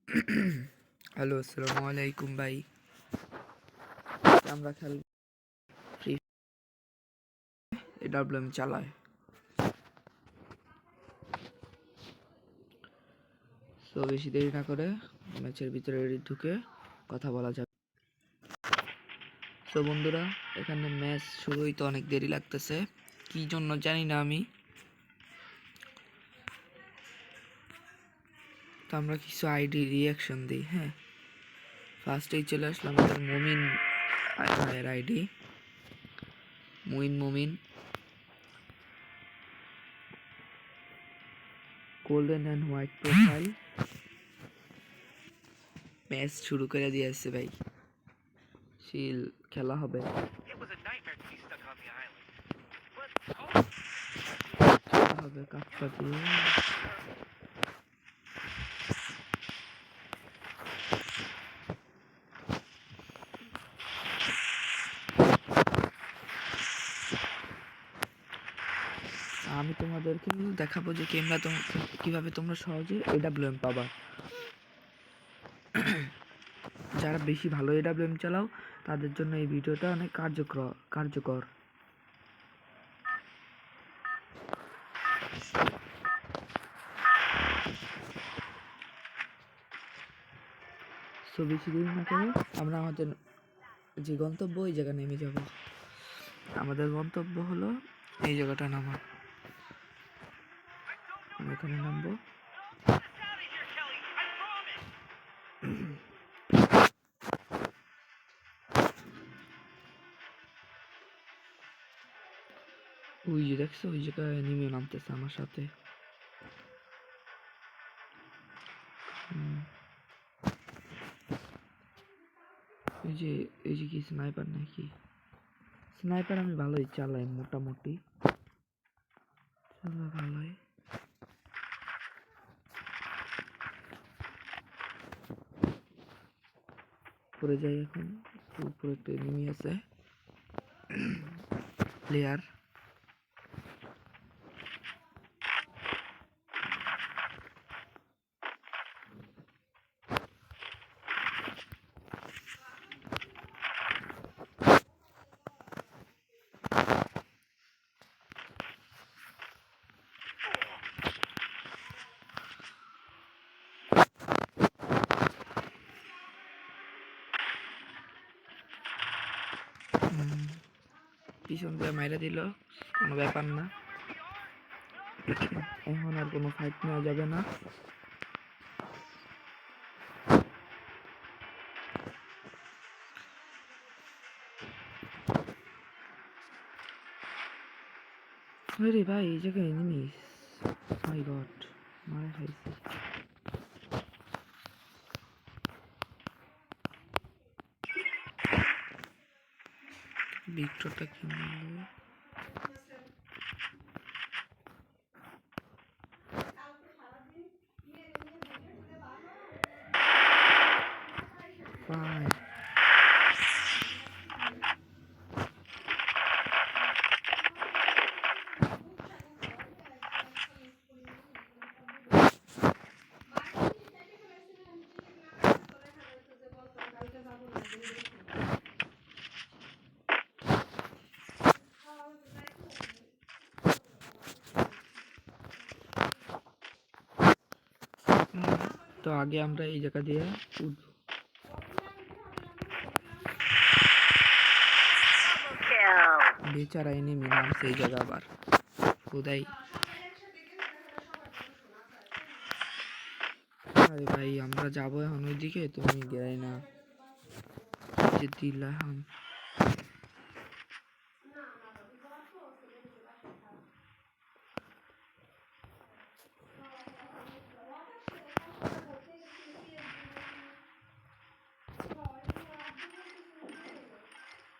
Hello, আসসালামু আলাইকুম ভাই। আমরা খেলব ফ্রি এডাব্লিউএম চালায়। সো বেশি দেরি না করে ম্যাচের ভিতরে ঢুকে কথা বলা যাবে। সো বন্ধুরা, এখানে ম্যাচ শুরু হইতে অনেক দেরি লাগতেছে, কি জন্য জানি না আমি। তো আমরা কিছু আইডি রিয়াকশন দিই। হ্যাঁ, ফার্স্টেই চলে আসলাম আমাদের মুমিন ভাইয়ের আইডি, মুমিন golden and white profile. Match শুরু করে দিয়েছে ভাই, শিল খেলা হবে। কাপটা দিয়ে আমি তোমাদেরকে দেখাবো যে কিভাবে তোমরা সহজে এডাব্লিউএম পাবা। যারা বেশি ভালো এডাব্লিউএম চালাও তাদের জন্য এই ভিডিওটা অনেক কার্যকর। সো বেশি দেরি না করে আমরা আমাদের যে গন্তব্য ওই জায়গায় নেমে যাব। আমাদের গন্তব্য হলো এই জায়গাটা নামা। আমি এখানে নামবো। ওই যে দেখছো, ওই জায়গায় নেমে নামতেছে আমার সাথে। এই যে কি স্নাইপার নাকি? স্নাইপার আমি ভালোই চালাই, মোটামুটি চালা ভালোই। উপরে যাই এখন। উপরে একটা এনিমি আছে, প্লেয়ার। পিছন দিয়ে মাইরা দিল, কোনো ব্যাপার না। এখন আর কোনো ফাইট নেওয়া যাবে না। আরে ভাই, এই জায়গায় এনিমিস, মাই গড, মারা খাইছি। ভিক্টরটা কি বলবো? ফাইন। তো আগে আমরা এই জায়গা দিয়ে উঠবো। বেচারা এনিমি নামছে এই জায়গা আবার, খোদাই। আরে ভাই, আমরা যাবো এখন ওইদিকে, তুমি গেলাই না যে দিলাম।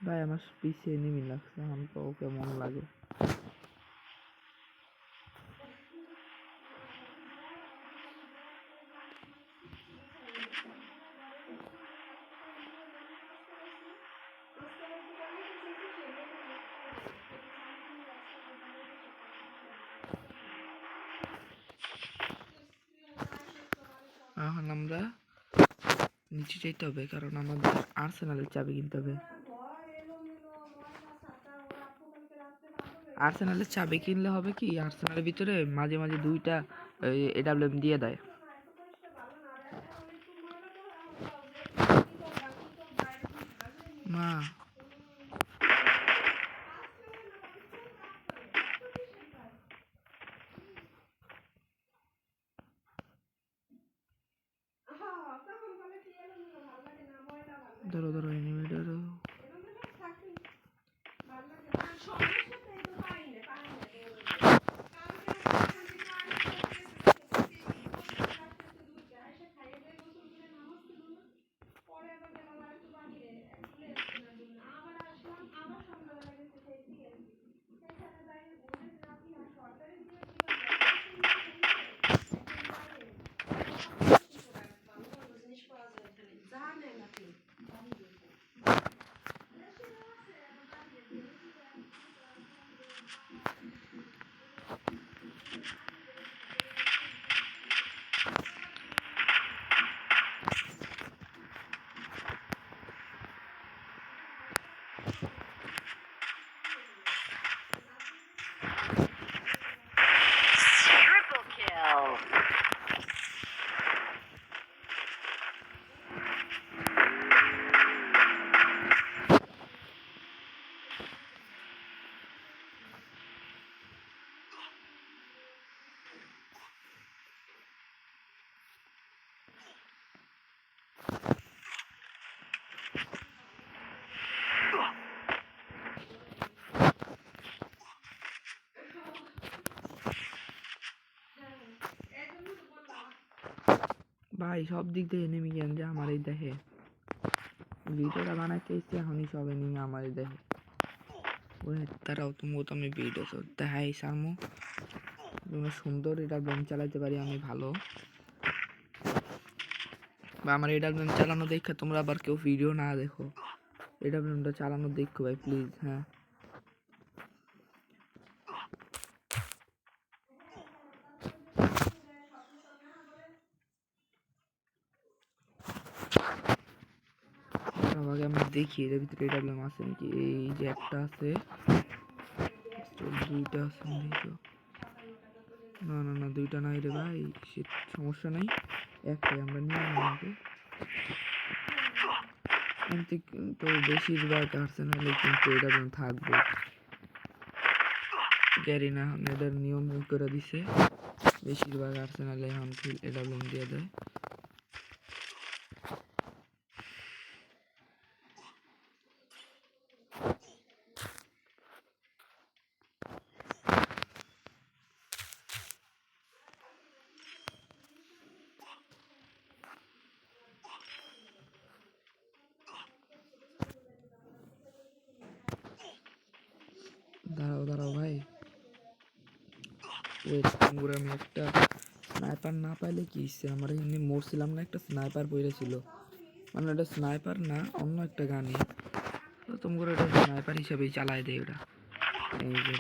ভাই আমার পিছিয়ে এনিমি লাগছে, আমাকে ওকে মন লাগে। এখন আমরা নিচে যেতে হবে, কারণ আমাদের আর্সেনালের চাবি কিনতে হবে। আর্সেনালের চাবি কিনলে হবে কি, আর্সেনালের ভিতরে মাঝে মাঝে 2টা AWM দিয়ে দেয়। মা ধরো ধরো এনিমি ধরো। Triple kill. ভাই সব দিক দিয়ে এনিমি জ্ঞান যে আমারই দেখে। ভিডিওটা বানাইতে এসছি, এখনই সব এনিমি আমারই দেখে। ওই তারাও তুমি তো আমি ভিডিও তো দেখাই সামু তুমি সুন্দর AWM চালাইতে পারি আমি ভালো, বা আমার AWM চালানো দেখে তোমরা আবার কেউ ভিডিও না দেখো, AWMটা চালানো দেখো ভাই প্লিজ। হ্যাঁ আগে আমি দেখি এর ভিতরে AWM আছে নাকি। এই যে একটা আছে, 2টা আছে দেখো। না না না 2টা নাই রে ভাই, সমস্যা নাই, একটাই আমরা নিয়ে নেবো। কিন্তু বেশিরভাগ আর্সেনালে কিন্তু AWM থাকবে, জানি না এদের নিয়ম করে দিছে, বেশিরভাগ আর্সেনালে এখন AWM দিয়ে দেয়। দাঁড়াও দাঁড়াও ভাই, ওয়েট করে আমি একটা স্নাইপার না পাইলে কি হচ্ছে, আমার এমনি মরছিলাম না, একটা স্নাইপার পড়েছিল, মানে ওটা স্নাইপার না অন্য একটা গানে, তো তোমার এটা স্নাইপার হিসাবেই চালায় দেয় ওটা। এই যে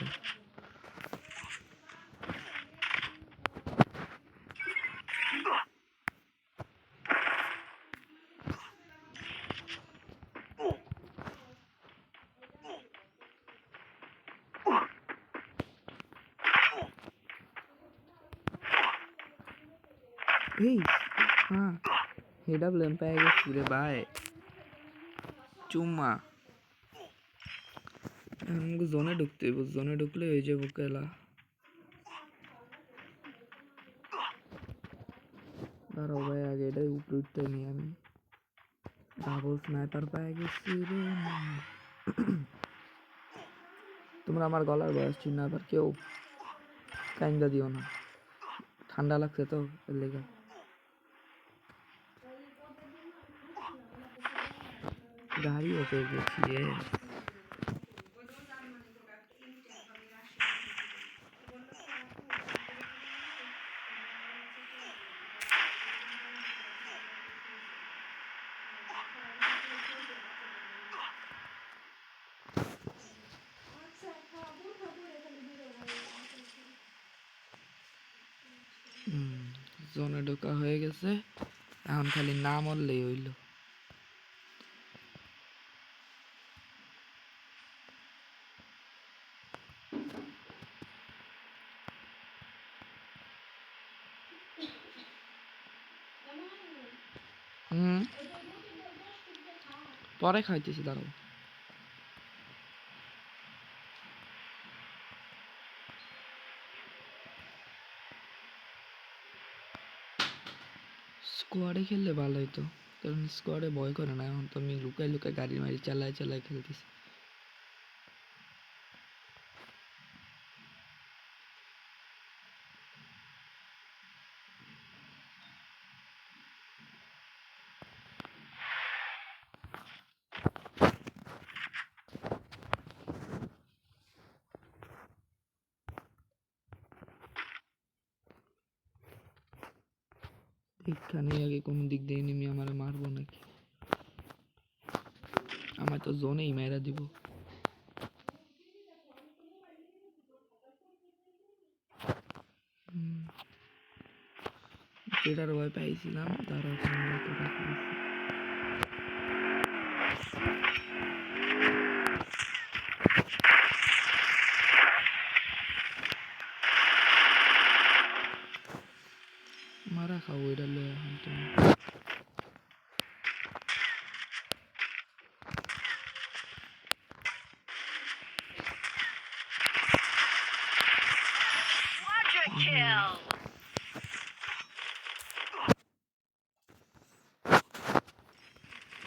এই হ্যাঁ AWM পেয়ে গেছি রে ভাই, চুম্মা। আমাকে জোনে ঢুকতে হইব, জোনে ঢুকলে হয়ে যাবো খেলা। দাঁড়াও ভাই আগে এটাই উপরে উঠতে নিই আমি, ডাবল স্নাইপার পেয়ে গেছি রে। তোমরা আমার গলার বয়স চিন্তা আবার কেউ কাইন্দা দিও না, ঠান্ডা লাগছে তো এর লেগে। গাড়িও পেয়ে গেছি রে। জোনে ঢোকা হয়ে গেছে, এখন খালি না মরলেই হইল। হুম পরে খাইতেছি দাঁড়াও স্কোয়াডে খেললে ভালো হতো কারণ স্কোয়াডে ভয় করে না এখন তো আমি লুকাই লুকাই গাড়ি মারি চালায় চালায় খেলতেছি এখানে আগে কোনো দিক দিয়ে নেমে আমার মারবো নাকি আমার তো জোনেই মেরা দিব যেটার ভয় পাইছিলাম তার মারা খাবো এটা লয়ে এখন তুমি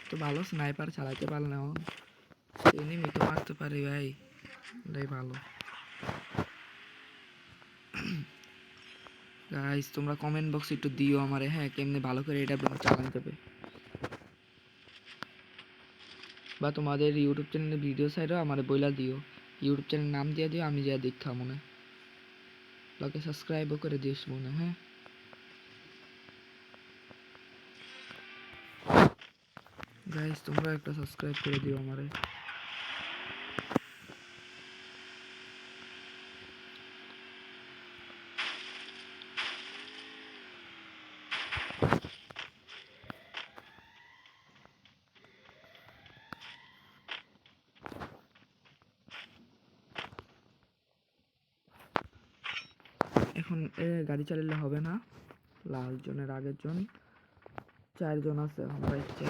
তো ভালো স্নাইপার চালাতে পারলে না এনিমি তো মারতে পারি ভাই এটাই ভালো গাইস তোমরা কমেন্ট বক্সে একটু দিও আমারে হ্যাঁ কেমনে ভালো করে এটা চালানো যাবে বা তোমাদের ইউটিউব চ্যানেলে ভিডিও সাইডও আমারে বইলা দিও ইউটিউব চ্যানেল নাম দিয়ে দিও আমি যা দেখা মনে লোকে সাবস্ক্রাইবও করে দিস মনে হ্যাঁ গাইস তোমরা একটা সাবস্ক্রাইব করে দিও আমারে এখন গাড়ি চালালে হবে না লাস্ট জনের আগের জন 4 জন আছে এখন বাচ্চা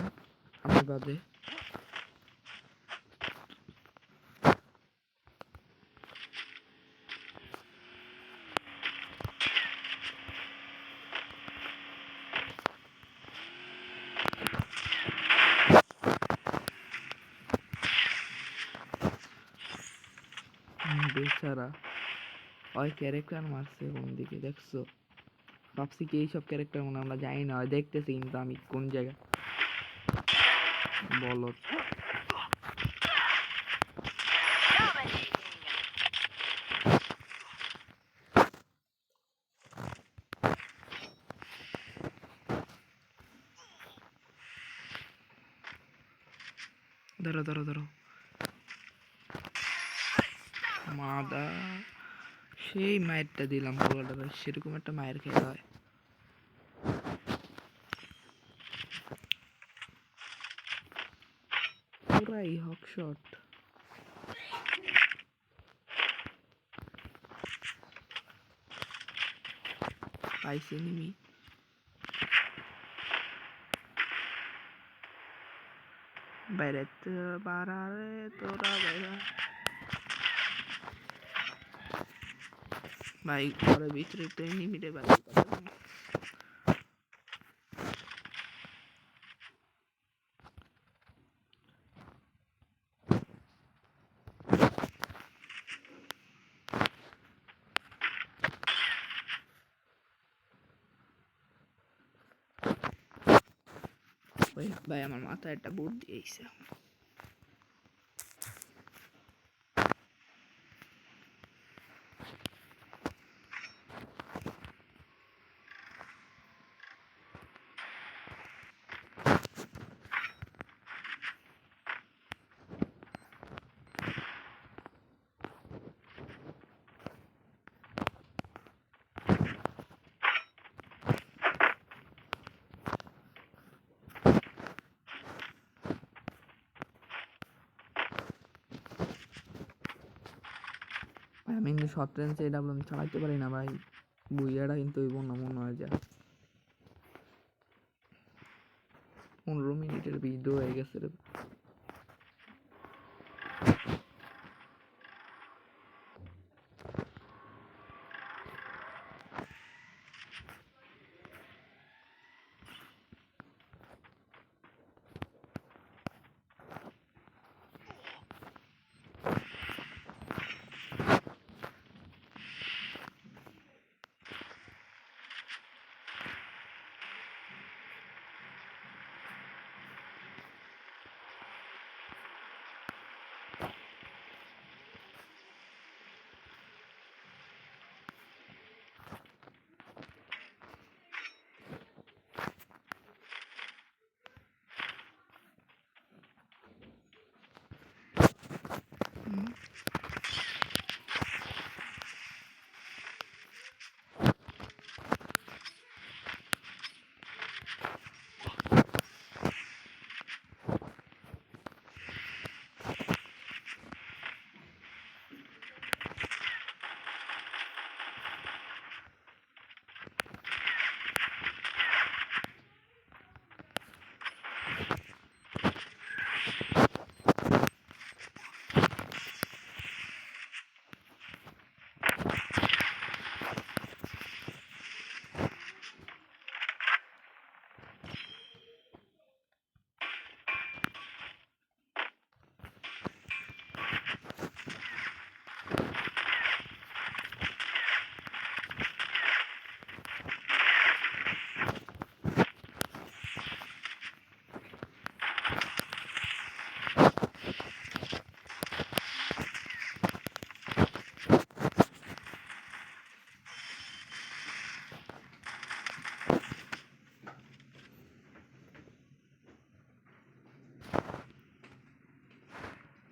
আমি বাদে বেচারা ওই ক্যারেক্টার মারছে কোন দিকে দেখছো ভাবছি কি এইসব ক্যারেক্টার মনে আমরা জানি না দেখতেছি কিন্তু আমি কোন জায়গায় বলো ধরো ধরো ধরো মাদা সেই মায়েরটা দিলাম পুরোটা সেরকম একটা মায়ের খেতে হয় পুরাই হক শট পাইছে নিমি বাইরে বাড়ারে তোরা বাইরা ভাই ঘরের ভিতরে তো এনিমিরে বাইরে ভাই আমার মাথায় একটা বুট দিয়েছে আমি কিন্তু শর্ট রেঞ্জে এটা আমি চালাইতে পারি না ভাই বুইয়াটা কিন্তু ওই বন্য মনে হয় যায় 15 মিনিটের ভিডিও হয়ে গেছে রে।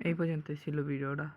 এই পর্যন্তই ছিল ভিডিওটা।